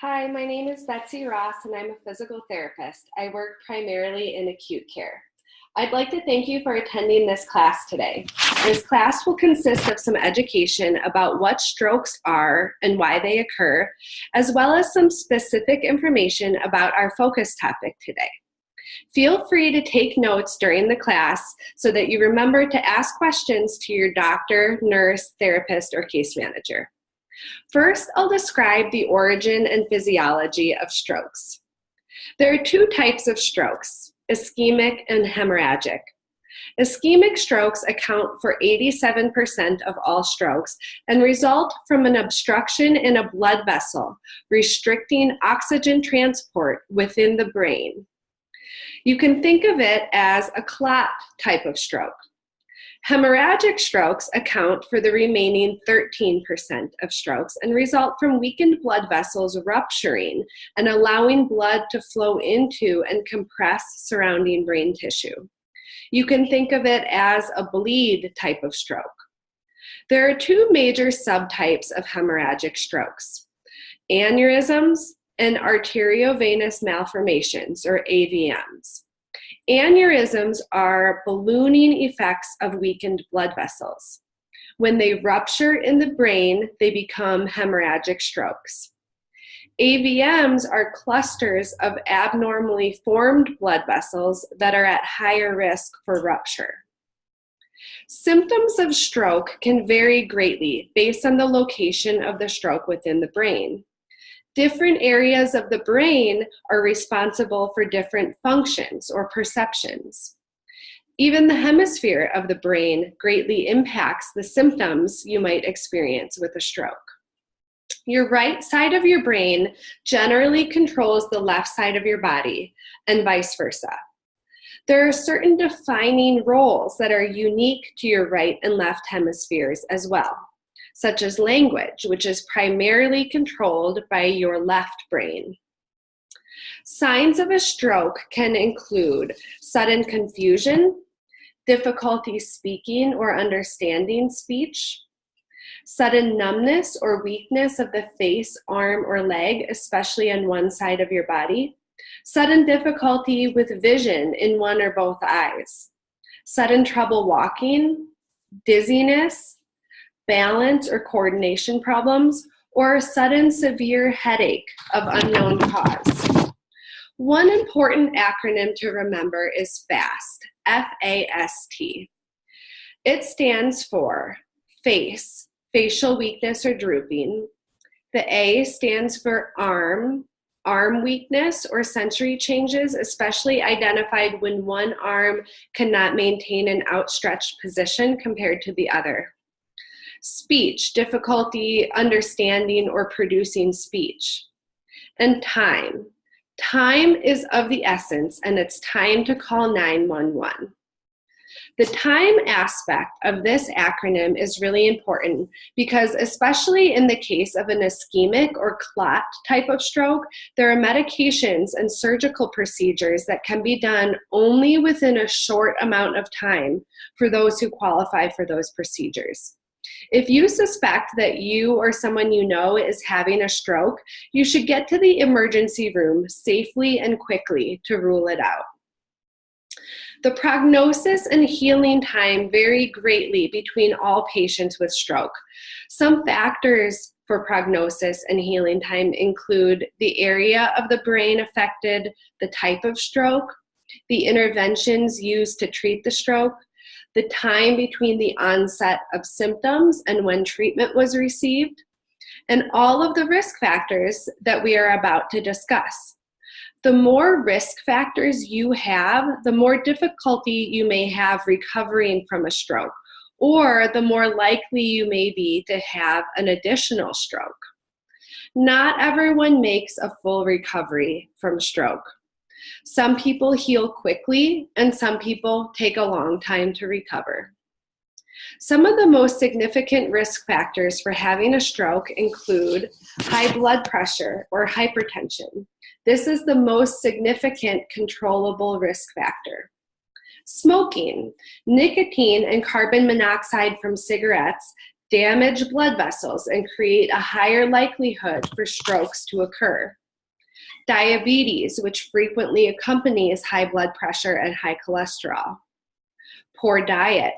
Hi, my name is Betsy Ross and I'm a physical therapist. I work primarily in acute care. I'd like to thank you for attending this class today. This class will consist of some education about what strokes are and why they occur, as well as some specific information about our focus topic today. Feel free to take notes during the class so that you remember to ask questions to your doctor, nurse, therapist, or case manager. First, I'll describe the origin and physiology of strokes. There are two types of strokes, ischemic and hemorrhagic. Ischemic strokes account for 87% of all strokes and result from an obstruction in a blood vessel, restricting oxygen transport within the brain. You can think of it as a clot type of stroke. Hemorrhagic strokes account for the remaining 13% of strokes and result from weakened blood vessels rupturing and allowing blood to flow into and compress surrounding brain tissue. You can think of it as a bleed type of stroke. There are two major subtypes of hemorrhagic strokes: aneurysms and arteriovenous malformations, or AVMs. Aneurysms are ballooning effects of weakened blood vessels. When they rupture in the brain, they become hemorrhagic strokes. AVMs are clusters of abnormally formed blood vessels that are at higher risk for rupture. Symptoms of stroke can vary greatly based on the location of the stroke within the brain. Different areas of the brain are responsible for different functions or perceptions. Even the hemisphere of the brain greatly impacts the symptoms you might experience with a stroke. Your right side of your brain generally controls the left side of your body, and vice versa. There are certain defining roles that are unique to your right and left hemispheres as well, such as language, which is primarily controlled by your left brain. Signs of a stroke can include sudden confusion, difficulty speaking or understanding speech, sudden numbness or weakness of the face, arm, or leg, especially on one side of your body, sudden difficulty with vision in one or both eyes, sudden trouble walking, dizziness, balance or coordination problems, or a sudden severe headache of unknown cause. One important acronym to remember is FAST, F-A-S-T. It stands for face, facial weakness or drooping. The A stands for arm, arm weakness or sensory changes, especially identified when one arm cannot maintain an outstretched position compared to the other. Speech, difficulty understanding or producing speech. And time. Time is of the essence, and it's time to call 911. The time aspect of this acronym is really important because, especially in the case of an ischemic or clot type of stroke, there are medications and surgical procedures that can be done only within a short amount of time for those who qualify for those procedures. If you suspect that you or someone you know is having a stroke, you should get to the emergency room safely and quickly to rule it out. The prognosis and healing time vary greatly between all patients with stroke. Some factors for prognosis and healing time include the area of the brain affected, the type of stroke, the interventions used to treat the stroke, the time between the onset of symptoms and when treatment was received, and all of the risk factors that we are about to discuss. The more risk factors you have, the more difficulty you may have recovering from a stroke, or the more likely you may be to have an additional stroke. Not everyone makes a full recovery from stroke. Some people heal quickly, and some people take a long time to recover. Some of the most significant risk factors for having a stroke include high blood pressure or hypertension. This is the most significant controllable risk factor. Smoking, nicotine and carbon monoxide from cigarettes damage blood vessels and create a higher likelihood for strokes to occur. Diabetes, which frequently accompanies high blood pressure and high cholesterol. Poor diet.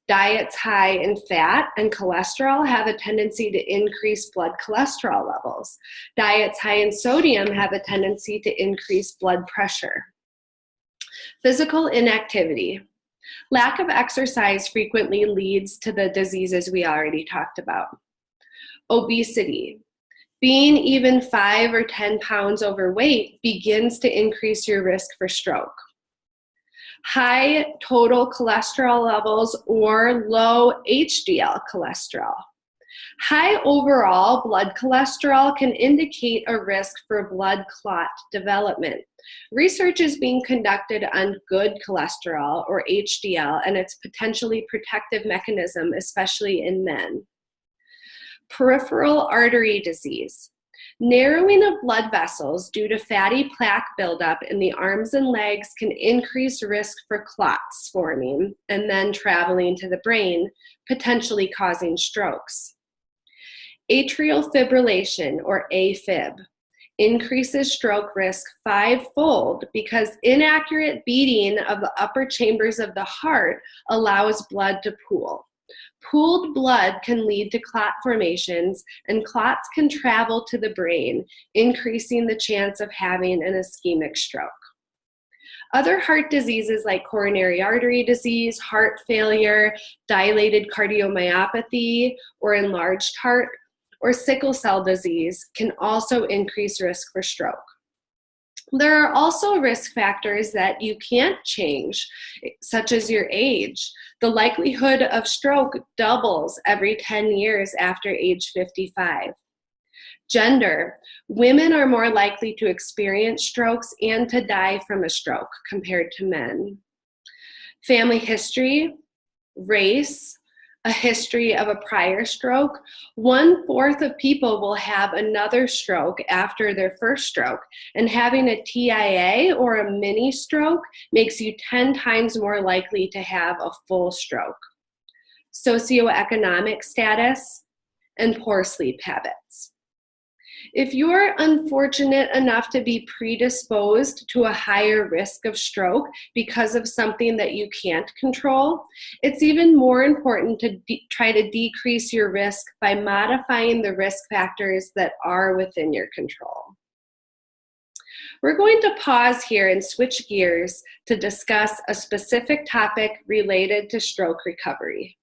Diets high in fat and cholesterol have a tendency to increase blood cholesterol levels. Diets high in sodium have a tendency to increase blood pressure. Physical inactivity. Lack of exercise frequently leads to the diseases we already talked about. Obesity. Being even 5 or 10 pounds overweight begins to increase your risk for stroke. High total cholesterol levels or low HDL cholesterol. High overall blood cholesterol can indicate a risk for blood clot development. Research is being conducted on good cholesterol or HDL and its potentially protective mechanism, especially in men. Peripheral artery disease. Narrowing of blood vessels due to fatty plaque buildup in the arms and legs can increase risk for clots forming and then traveling to the brain, potentially causing strokes. Atrial fibrillation, or AFib, increases stroke risk 5-fold because inaccurate beating of the upper chambers of the heart allows blood to pool. Pooled blood can lead to clot formations, and clots can travel to the brain, increasing the chance of having an ischemic stroke. Other heart diseases like coronary artery disease, heart failure, dilated cardiomyopathy, or enlarged heart, or sickle cell disease can also increase risk for stroke. There are also risk factors that you can't change, such as your age. The likelihood of stroke doubles every 10 years after age 55. Gender. Women are more likely to experience strokes and to die from a stroke compared to men. Family history, race, a history of a prior stroke. 1/4 of people will have another stroke after their first stroke, and having a TIA or a mini stroke makes you 10 times more likely to have a full stroke. Socioeconomic status and poor sleep habits. If you're unfortunate enough to be predisposed to a higher risk of stroke because of something that you can't control, it's even more important to try to decrease your risk by modifying the risk factors that are within your control. We're going to pause here and switch gears to discuss a specific topic related to stroke recovery.